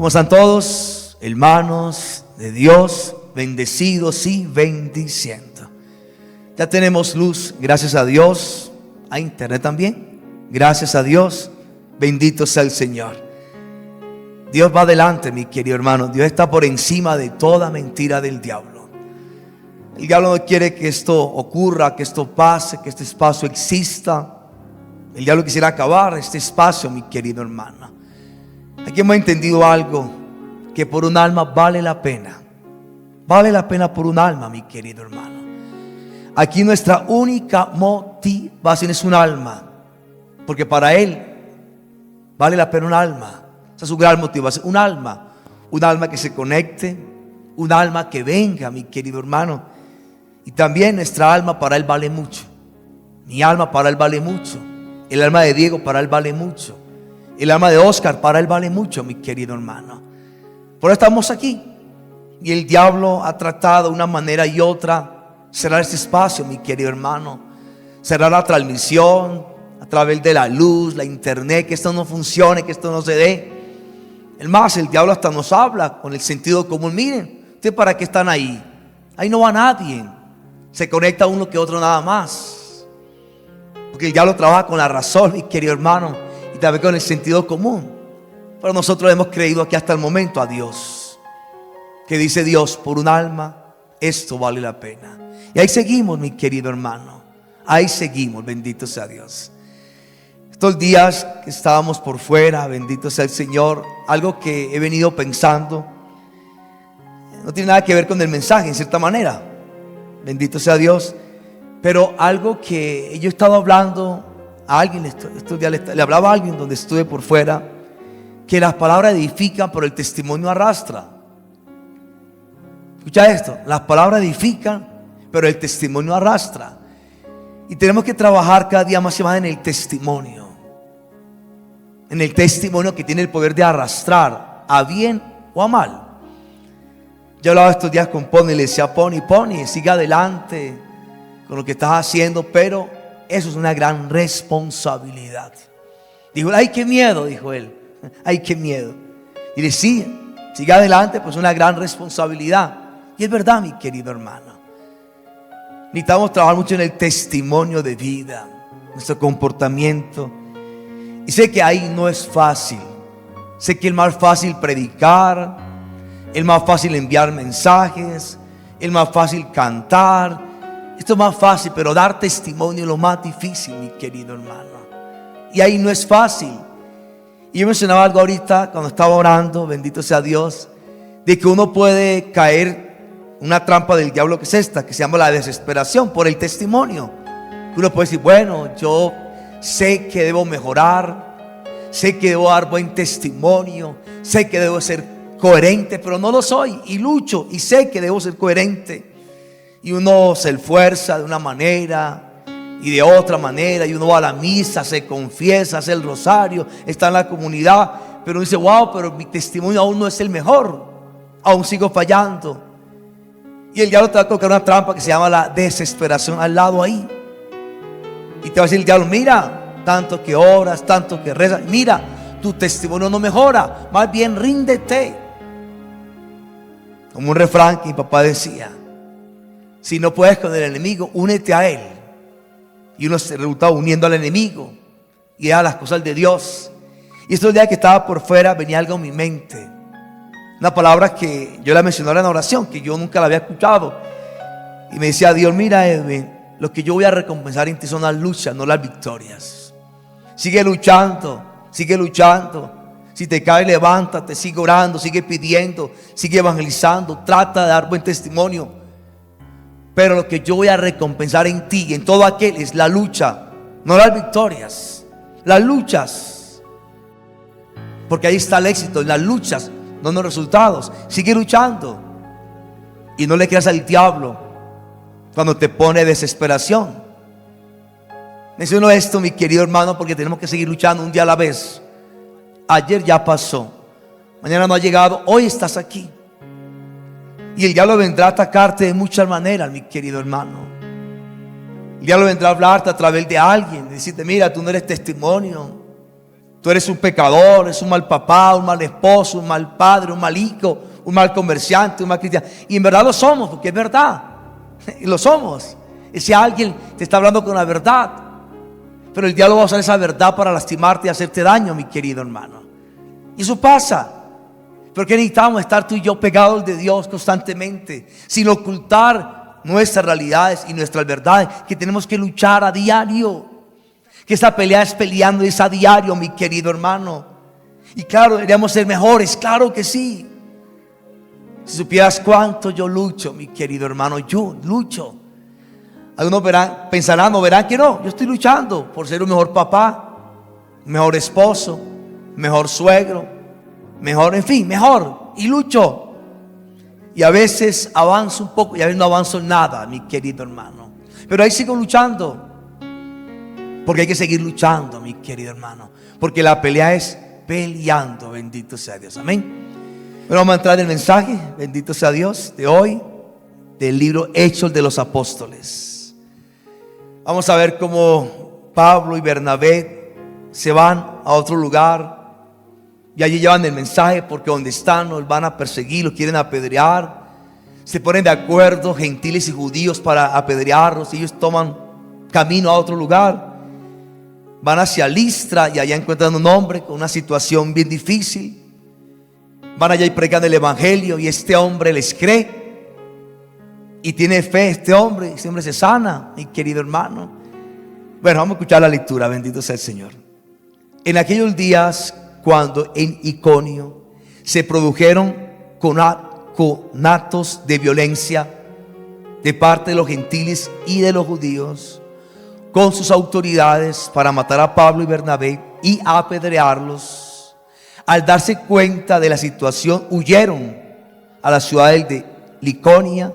¿Cómo están todos, hermanos de Dios, bendecidos y bendiciendo? Ya tenemos luz, gracias a Dios. Hay internet también, gracias a Dios. Bendito sea el Señor. Dios va adelante, mi querido hermano. Dios está por encima de toda mentira del diablo. El diablo no quiere que esto ocurra, que esto pase, que este espacio exista. El diablo quisiera acabar este espacio, mi querido hermano. Aquí hemos entendido algo, que por un alma vale la pena. Vale la pena por un alma, mi querido hermano. Aquí nuestra única motivación es un alma, porque para Él vale la pena un alma. Esa es su gran motivación, un alma que se conecte, un alma que venga, mi querido hermano. Y también nuestra alma para Él vale mucho. Mi alma para Él vale mucho. El alma de Diego para Él vale mucho. El alma de Oscar para Él vale mucho, mi querido hermano. Por eso estamos aquí. Y el diablo ha tratado de una manera y otra cerrar este espacio, mi querido hermano. Cerrar la transmisión a través de la luz, la internet, que esto no funcione, que esto no se dé. Es más, el diablo hasta nos habla con el sentido común. Miren, ¿ustedes para qué están ahí? Ahí no va nadie. Se conecta uno que otro nada más. Porque el diablo trabaja con la razón, mi querido hermano, y también con el sentido común. Pero nosotros hemos creído aquí hasta el momento a Dios, que dice Dios, por un alma esto vale la pena. Y ahí seguimos, mi querido hermano. Ahí seguimos, bendito sea Dios. Estos días que estábamos por fuera, bendito sea el Señor, algo que he venido pensando no tiene nada que ver con el mensaje, en cierta manera, bendito sea Dios, pero algo que yo he estado hablando a alguien, estos días le hablaba a alguien donde estuve por fuera, que las palabras edifican, pero el testimonio arrastra. Escucha esto, las palabras edifican, pero el testimonio arrastra. Y tenemos que trabajar cada día más y más en el testimonio. En el testimonio que tiene el poder de arrastrar a bien o a mal. Yo hablaba estos días con Pony y le decía, Pony, sigue adelante con lo que estás haciendo, pero eso es una gran responsabilidad. Dijo, ay, qué miedo, dijo él. Ay, qué miedo. Y le decía, sigue adelante, pues es una gran responsabilidad. Y es verdad, mi querido hermano. Necesitamos trabajar mucho en el testimonio de vida, nuestro comportamiento. Y sé que ahí no es fácil. Sé que es más fácil predicar, es más fácil enviar mensajes, es más fácil cantar. Esto es más fácil, pero dar testimonio es lo más difícil, mi querido hermano. Y ahí no es fácil. Y yo mencionaba algo ahorita cuando estaba orando, bendito sea Dios, de que uno puede caer en una trampa del diablo, que es esta, que se llama la desesperación por el testimonio. Uno puede decir, bueno, yo sé que debo mejorar, sé que debo dar buen testimonio, sé que debo ser coherente, pero no lo soy y lucho y sé que debo ser coherente. Y uno se esfuerza de una manera y de otra manera, y uno va a la misa, se confiesa, hace el rosario, está en la comunidad, pero dice, wow, pero mi testimonio aún no es el mejor, aún sigo fallando. Y el diablo te va a colocar una trampa que se llama la desesperación al lado ahí. Y te va a decir el diablo, mira, tanto que oras, tanto que rezas, mira, tu testimonio no mejora, más bien ríndete. Como un refrán que mi papá decía, si no puedes con el enemigo, únete a él. Y uno se resultaba uniendo al enemigo y a las cosas de Dios. Y estos días que estaba por fuera, venía algo en mi mente, una palabra que yo la mencioné en la oración, que yo nunca la había escuchado. Y me decía Dios, mira Edwin, lo que yo voy a recompensar en ti son las luchas, no las victorias. Sigue luchando, sigue luchando. Si te caes, levántate, sigue orando, sigue pidiendo, sigue evangelizando, trata de dar buen testimonio. Pero lo que yo voy a recompensar en ti y en todo aquel es la lucha, no las victorias, las luchas. Porque ahí está el éxito, en las luchas, no en los resultados. Sigue luchando y no le creas al diablo cuando te pone desesperación. Menciono esto, mi querido hermano, porque tenemos que seguir luchando un día a la vez. Ayer ya pasó, mañana no ha llegado, hoy estás aquí. Y el diablo vendrá a atacarte de muchas maneras, mi querido hermano. El diablo vendrá a hablarte a través de alguien, decirte, mira, tú no eres testimonio, Tú eres un pecador, eres un mal papá, un mal esposo, un mal padre, un mal hijo, un mal comerciante, un mal cristiano. Y en verdad lo somos, porque es verdad. Y lo somos. Y si alguien te está hablando con la verdad, pero el diablo va a usar esa verdad para lastimarte y hacerte daño, mi querido hermano. Y eso pasa. Porque necesitamos estar tú y yo pegados de Dios constantemente, sin ocultar nuestras realidades y nuestras verdades, que tenemos que luchar a diario. Que esta pelea es peleando, es a diario, mi querido hermano. Y claro, deberíamos ser mejores, claro que sí. Si supieras cuánto yo lucho, mi querido hermano, yo lucho. Algunos pensarán o verán que no, yo estoy luchando por ser un mejor papá, mejor esposo, mejor suegro, mejor, en fin, mejor. Y lucho. Y a veces avanzo un poco y a veces no avanzo nada, mi querido hermano. Pero ahí sigo luchando. Porque hay que seguir luchando, mi querido hermano. Porque la pelea es peleando. Bendito sea Dios, amén. Pero vamos a entrar en el mensaje, bendito sea Dios, de hoy, del libro Hechos de los Apóstoles. Vamos a ver cómo Pablo y Bernabé se van a otro lugar. Y allí llevan el mensaje, porque donde están los van a perseguir, los quieren apedrear. Se ponen de acuerdo gentiles y judíos para apedrearlos. Ellos toman camino a otro lugar. Van hacia Listra y allá encuentran un hombre con una situación bien difícil. Van allá y predican el evangelio y este hombre les cree y tiene fe este hombre se sana, mi querido hermano. Bueno, vamos a escuchar la lectura, bendito sea el Señor. En aquellos días, cuando en Iconio se produjeron conatos de violencia de parte de los gentiles y de los judíos, con sus autoridades para matar a Pablo y Bernabé y apedrearlos, al darse cuenta de la situación, huyeron a las ciudades de Liconia,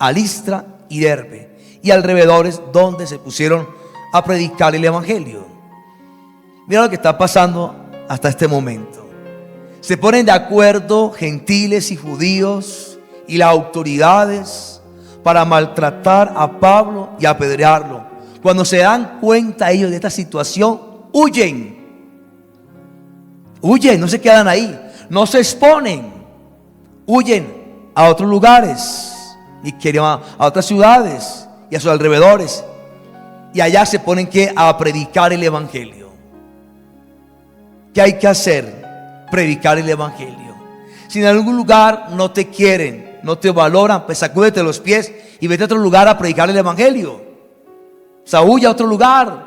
a Listra y Derbe y alrededores, donde se pusieron a predicar el evangelio. Mira lo que está pasando hasta este momento. Se ponen de acuerdo gentiles y judíos y las autoridades para maltratar a Pablo y apedrearlo. Cuando se dan cuenta ellos de esta situación, huyen. Huyen, no se quedan ahí, no se exponen. Huyen a otros lugares y quieren a otras ciudades y a sus alrededores. Y allá se ponen a predicar el evangelio. ¿Qué hay que hacer? Predicar el evangelio. Si en algún lugar no te quieren, no te valoran, pues sacúdete los pies y vete a otro lugar a predicar el evangelio. O sea, huye a otro lugar.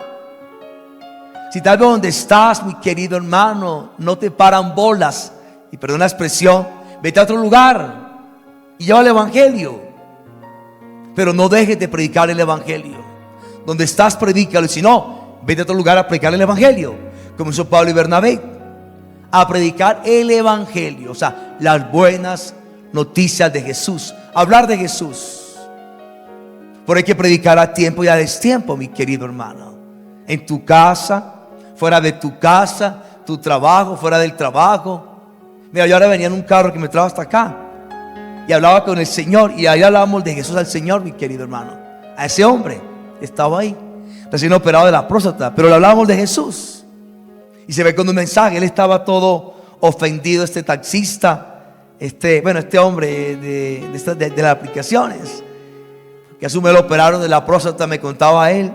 Si tal vez donde estás, mi querido hermano, no te paran bolas, y perdón la expresión, vete a otro lugar y lleva el evangelio. Pero no dejes de predicar el evangelio. Donde estás, predícalo. Y si no, vete a otro lugar a predicar el evangelio, como hizo Pablo y Bernabé, a predicar el evangelio. O sea, las buenas noticias de Jesús, hablar de Jesús. Pero hay que predicar a tiempo y a destiempo, mi querido hermano. En tu casa, fuera de tu casa, tu trabajo, fuera del trabajo. Mira, yo ahora venía en un carro que me trajo hasta acá y hablaba con el Señor, y ahí hablábamos de Jesús al Señor, mi querido hermano. A ese hombre estaba ahí, recién operado de la próstata, pero le hablábamos de Jesús. Y se ve con un mensaje. Él estaba todo ofendido, este taxista, este hombre de las aplicaciones, que a su vez lo operaron de la próstata, me contaba él.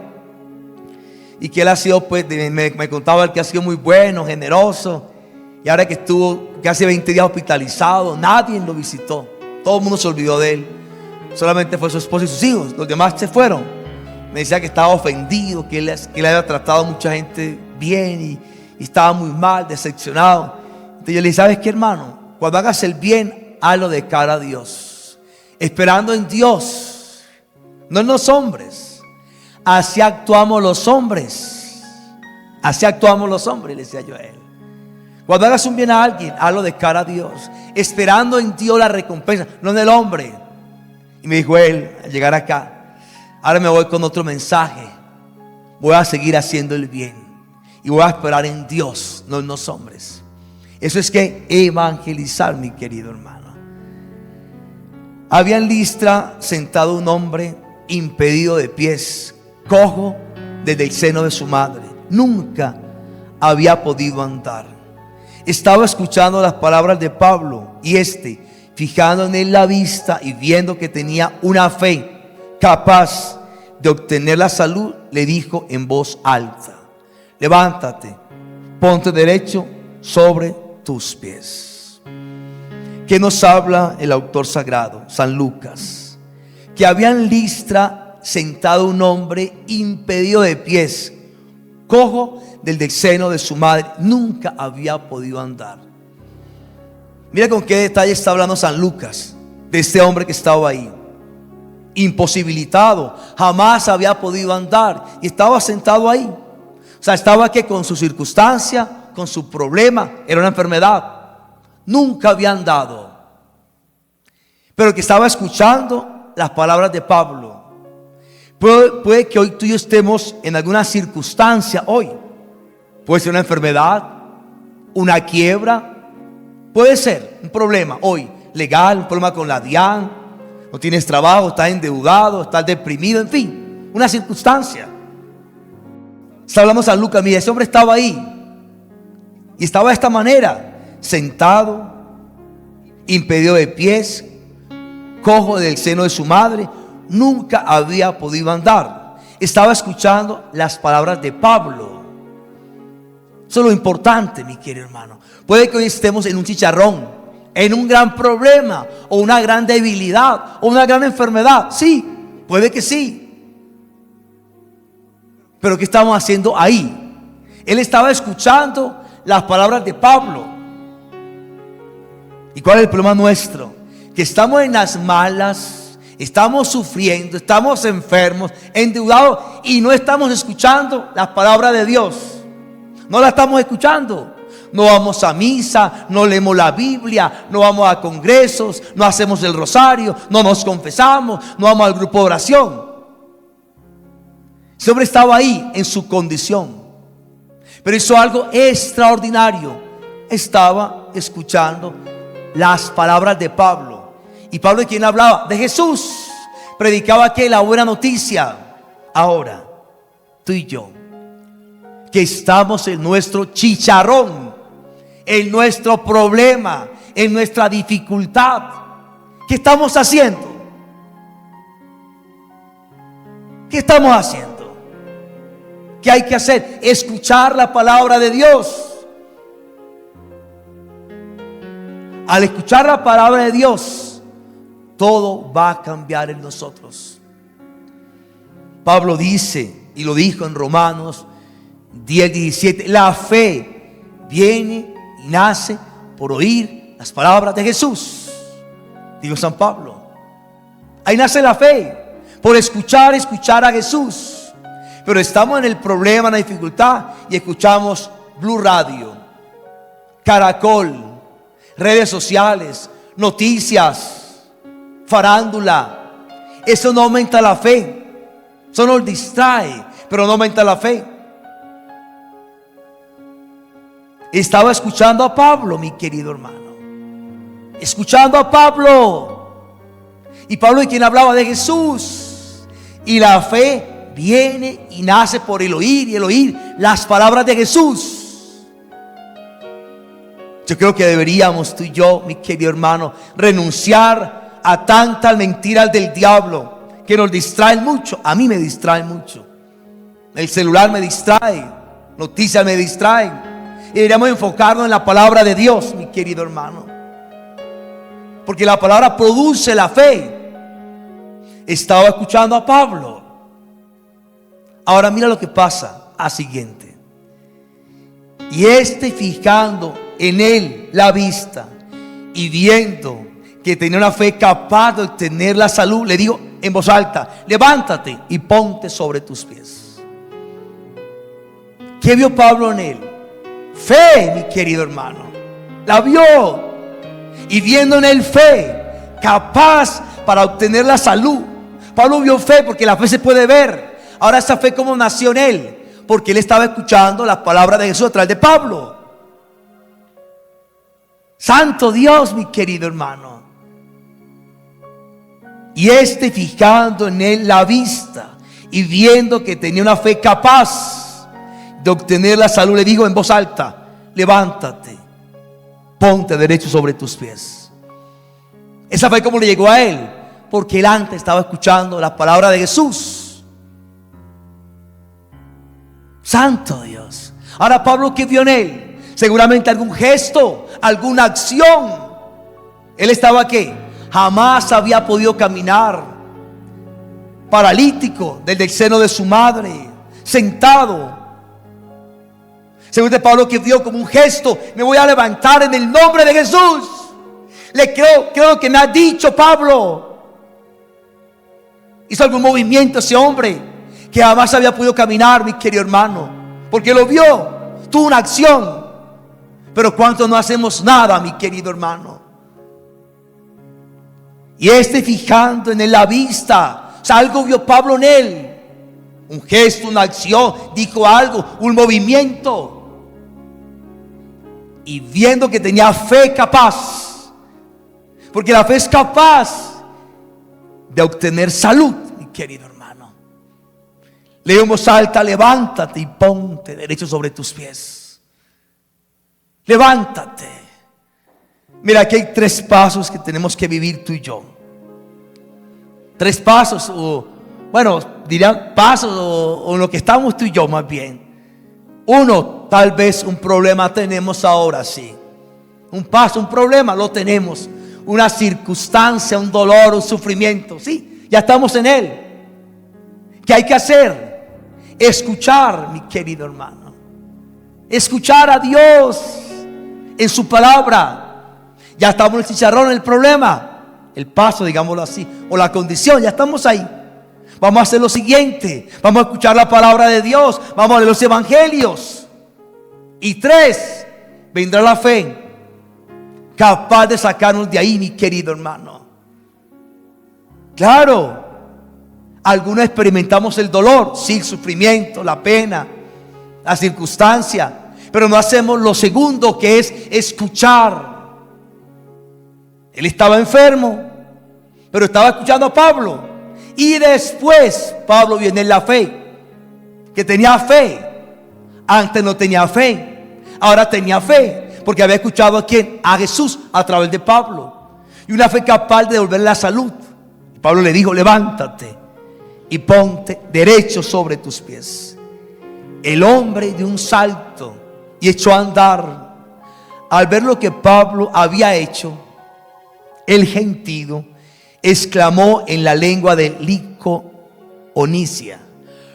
Y que él ha sido, pues, me contaba él que ha sido muy bueno, generoso. Y ahora que estuvo casi 20 días hospitalizado, nadie lo visitó. Todo el mundo se olvidó de él. Solamente fue su esposa y sus hijos. Los demás se fueron. Me decía que estaba ofendido, que él había tratado a mucha gente bien y estaba muy mal, decepcionado. Entonces yo le dije, ¿sabes qué, hermano? Cuando hagas el bien, hazlo de cara a Dios, esperando en Dios, no en los hombres. Así actuamos los hombres. Así actuamos los hombres, le decía yo a él. Cuando hagas un bien a alguien, hazlo de cara a Dios, esperando en Dios la recompensa, no en el hombre. Y me dijo él, al llegar acá, ahora me voy con otro mensaje. Voy a seguir haciendo el bien y voy a esperar en Dios, no en los hombres. Eso es que evangelizar, mi querido hermano. Había en Listra sentado un hombre impedido de pies, cojo desde el seno de su madre. Nunca había podido andar. Estaba escuchando las palabras de Pablo y fijando en él la vista y viendo que tenía una fe capaz de obtener la salud, le dijo en voz alta: levántate, ponte derecho sobre tus pies. ¿Qué nos habla el autor sagrado, San Lucas? Que había en Listra sentado un hombre impedido de pies, cojo del seno de su madre, nunca había podido andar. Mira con qué detalle está hablando San Lucas de este hombre que estaba ahí, imposibilitado, jamás había podido andar y estaba sentado ahí. O sea, estaba que con su circunstancia, con su problema, era una enfermedad, nunca había andado, pero que estaba escuchando las palabras de Pablo. Puede que hoy tú y yo estemos en alguna circunstancia hoy. Puede ser una enfermedad, una quiebra, puede ser un problema hoy legal, un problema con la DIAN, no tienes trabajo, estás endeudado, estás deprimido, en fin, una circunstancia. Hablamos a San Lucas, mira, ese hombre estaba ahí y estaba de esta manera, sentado, impedido de pies, cojo del seno de su madre, nunca había podido andar. Estaba escuchando las palabras de Pablo. Eso es lo importante, mi querido hermano. Puede que hoy estemos en un chicharrón, en un gran problema, o una gran debilidad, o una gran enfermedad. Sí, puede que sí. Pero ¿qué estamos haciendo ahí? Él estaba escuchando las palabras de Pablo. ¿Y cuál es el problema nuestro? Que estamos en las malas, estamos sufriendo, estamos enfermos, endeudados, y no estamos escuchando las palabras de Dios. No la estamos escuchando. No vamos a misa, no leemos la Biblia, no vamos a congresos, no hacemos el rosario, no nos confesamos, no vamos al grupo de oración. Ese hombre estaba ahí en su condición, pero hizo algo extraordinario. Estaba escuchando las palabras de Pablo. ¿Y Pablo de quién hablaba? De Jesús. Predicaba que la buena noticia. Ahora, tú y yo, que estamos en nuestro chicharrón, en nuestro problema, en nuestra dificultad, ¿qué estamos haciendo? ¿Qué estamos haciendo? ¿Qué hay que hacer? Escuchar la palabra de Dios. Al escuchar la palabra de Dios, todo va a cambiar en nosotros. Pablo dice, y lo dijo en Romanos 10:17, la fe viene y nace por oír las palabras de Jesús. Dijo San Pablo, ahí nace la fe, por escuchar a Jesús. Pero estamos en el problema, en la dificultad, y escuchamos Blue Radio, Caracol, redes sociales, noticias, farándula. Eso no aumenta la fe, eso nos distrae, pero no aumenta la fe. Estaba escuchando a Pablo, mi querido hermano, escuchando a Pablo. Y Pablo, ¿de quién hablaba? De Jesús. Y la fe viene y nace por el oír, y el oír las palabras de Jesús. Yo creo que deberíamos tú y yo, mi querido hermano, renunciar a tantas mentiras del diablo que nos distraen mucho. A mí me distraen mucho. El celular me distrae, noticias me distraen. Y deberíamos enfocarnos en la palabra de Dios, mi querido hermano, porque la palabra produce la fe. Estaba escuchando a Pablo. Ahora mira lo que pasa a siguiente. Y fijando en él la vista y viendo que tenía una fe capaz de obtener la salud, le dijo en voz alta: levántate y ponte sobre tus pies. ¿Qué vio Pablo en él? Fe, mi querido hermano. La vio. Y viendo en él fe capaz para obtener la salud. Pablo vio fe, porque la fe se puede ver. Ahora esa fe, ¿cómo nació en él? Porque él estaba escuchando las palabras de Jesús a través de Pablo. Santo Dios, mi querido hermano. Y fijando en él la vista y viendo que tenía una fe capaz, de obtener la salud, le dijo en voz alta: levántate, ponte derecho sobre tus pies. Esa fue como le llegó a él, porque él antes estaba escuchando la palabra de Jesús. Santo Dios. Ahora Pablo, ¿qué vio en él? Seguramente algún gesto, alguna acción. Él estaba ¿qué? Jamás había podido caminar, paralítico desde el seno de su madre, sentado. Según de Pablo, que vio como un gesto: me voy a levantar en el nombre de Jesús. Le creo que me ha dicho Pablo. Hizo algún movimiento ese hombre que jamás había podido caminar, mi querido hermano, porque lo vio, tuvo una acción. Pero ¿cuántos no hacemos nada, mi querido hermano? Y fijando en él la vista, o sea, algo vio Pablo en él, un gesto, una acción, dijo algo, un movimiento. Y viendo que tenía fe capaz, porque la fe es capaz de obtener salud, mi querido hermano, le dio en voz alta: levántate y ponte derecho sobre tus pies. Levántate. Mira, aquí hay 3 pasos que tenemos que vivir tú y yo. 3 pasos, o bueno, dirían pasos, o en lo que estamos tú y yo más bien. 1, tal vez un problema tenemos ahora, sí. Un paso, un problema, lo tenemos. Una circunstancia, un dolor, un sufrimiento, sí, ya estamos en él. ¿Qué hay que hacer? Escuchar, mi querido hermano. Escuchar a Dios en su palabra. Ya estamos en el chicharrón, en el problema, el paso, digámoslo así, o la condición, ya estamos ahí. Vamos a hacer lo siguiente: vamos a escuchar la palabra de Dios, vamos a leer los evangelios. Y 3, vendrá la fe, capaz de sacarnos de ahí, mi querido hermano. Claro, algunos experimentamos el dolor, sí, el sufrimiento, la pena, la circunstancia, pero no hacemos lo segundo, que es escuchar. Él estaba enfermo, pero estaba escuchando a Pablo. Y después Pablo viene en la fe, que tenía fe. Antes no tenía fe, ahora tenía fe, porque había escuchado ¿a quién? A Jesús a través de Pablo. Y una fe capaz de devolverle la salud. Y Pablo le dijo: levántate y ponte derecho sobre tus pies. El hombre dio un salto y echó a andar. Al ver lo que Pablo había hecho, el gentío exclamó en la lengua de Licaonia: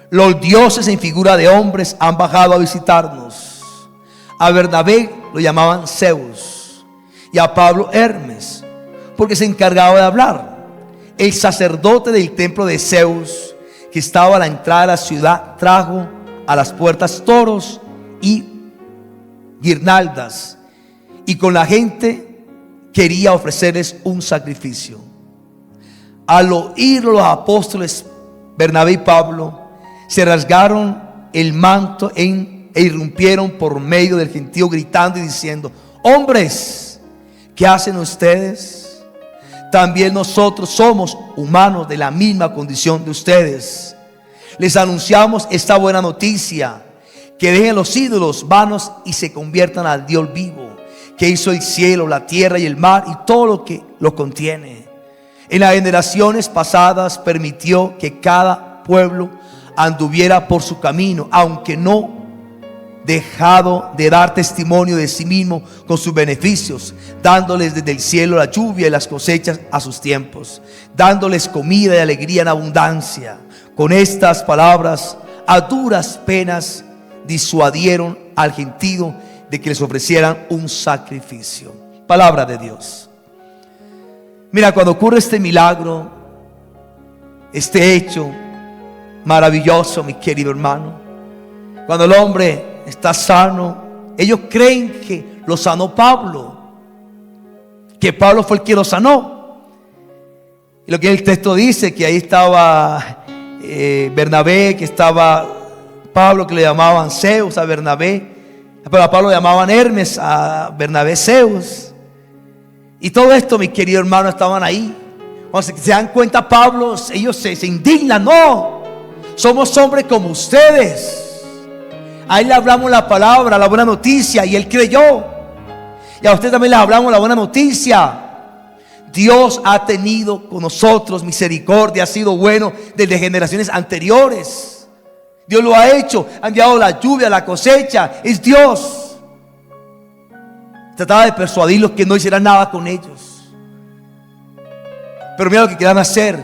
los dioses en figura de hombres han bajado a visitarnos. A Bernabé lo llamaban Zeus y a Pablo Hermes, porque se encargaba de hablar. El sacerdote del templo de Zeus, que estaba a la entrada de la ciudad, trajo a las puertas toros y guirnaldas, y con la gente quería ofrecerles un sacrificio. Al oírlo, los apóstoles Bernabé y Pablo se rasgaron el manto e irrumpieron por medio del gentío, gritando y diciendo: hombres, ¿qué hacen ustedes? También nosotros somos humanos de la misma condición de ustedes. Les anunciamos esta buena noticia: que dejen los ídolos vanos y se conviertan al Dios vivo, que hizo el cielo, la tierra y el mar y todo lo que lo contiene. En las generaciones pasadas permitió que cada pueblo anduviera por su camino, aunque no dejado de dar testimonio de sí mismo con sus beneficios, dándoles desde el cielo la lluvia y las cosechas a sus tiempos, dándoles comida y alegría en abundancia. Con estas palabras, a duras penas disuadieron al gentío de que les ofrecieran un sacrificio. Palabra de Dios. Mira, cuando ocurre este milagro, este hecho maravilloso, mi querido hermano, cuando el hombre está sano, ellos creen que lo sanó Pablo, que Pablo fue el que lo sanó. Y lo que el texto dice, que ahí estaba Bernabé, que estaba Pablo, que le llamaban Zeus a Bernabé, pero a Pablo le llamaban Hermes, a Bernabé Zeus. Y todo esto, mi querido hermano, estaban ahí. Cuando se dan cuenta Pablo, ellos se indignan. No, somos hombres como ustedes. A él le hablamos la palabra, la buena noticia, y él creyó. Y a usted también le hablamos la buena noticia. Dios ha tenido con nosotros misericordia, ha sido bueno desde generaciones anteriores. Dios lo ha hecho, ha enviado la lluvia, la cosecha, es Dios. Trataba de persuadirlos que no hicieran nada con ellos. Pero mira lo que querían hacer.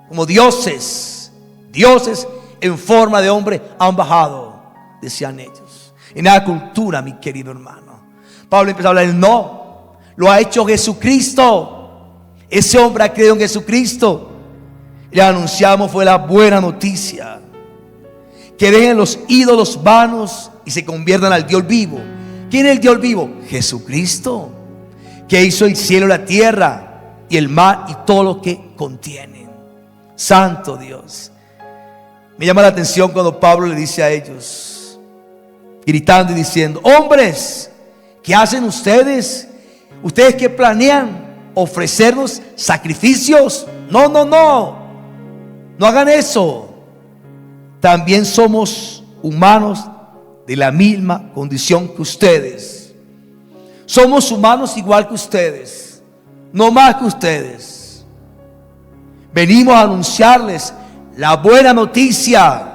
Como dioses en forma de hombre han bajado, decían ellos. En la cultura, mi querido hermano, Pablo empezó a hablar, no. Lo ha hecho Jesucristo. Ese hombre ha creído en Jesucristo. Le anunciamos fue la buena noticia. Que dejen los ídolos vanos y se conviertan al Dios vivo. ¿Quién es el Dios vivo? Jesucristo. Que hizo el cielo, la tierra y el mar y todo lo que contienen. Santo Dios. Me llama la atención cuando Pablo le dice a ellos, gritando y diciendo, hombres, ¿qué hacen ustedes? Ustedes que planean ofrecernos sacrificios. No hagan eso. También somos humanos de la misma condición que ustedes. Somos humanos igual que ustedes, no más que ustedes. Venimos a anunciarles la buena noticia,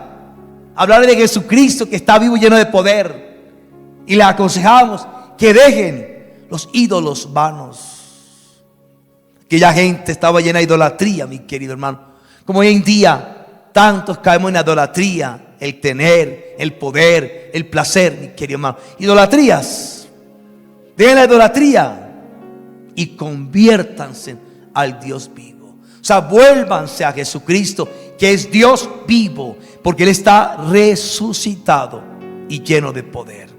hablar de Jesucristo que está vivo y lleno de poder. Y les aconsejamos que dejen los ídolos vanos. Aquella gente estaba llena de idolatría, mi querido hermano. Como hoy en día tantos caemos en idolatría, el tener, el poder, el placer, mi querido hermano. Idolatrías. Dejen la idolatría y conviértanse al Dios vivo. O sea, vuélvanse a Jesucristo, que es Dios vivo, porque Él está resucitado y lleno de poder.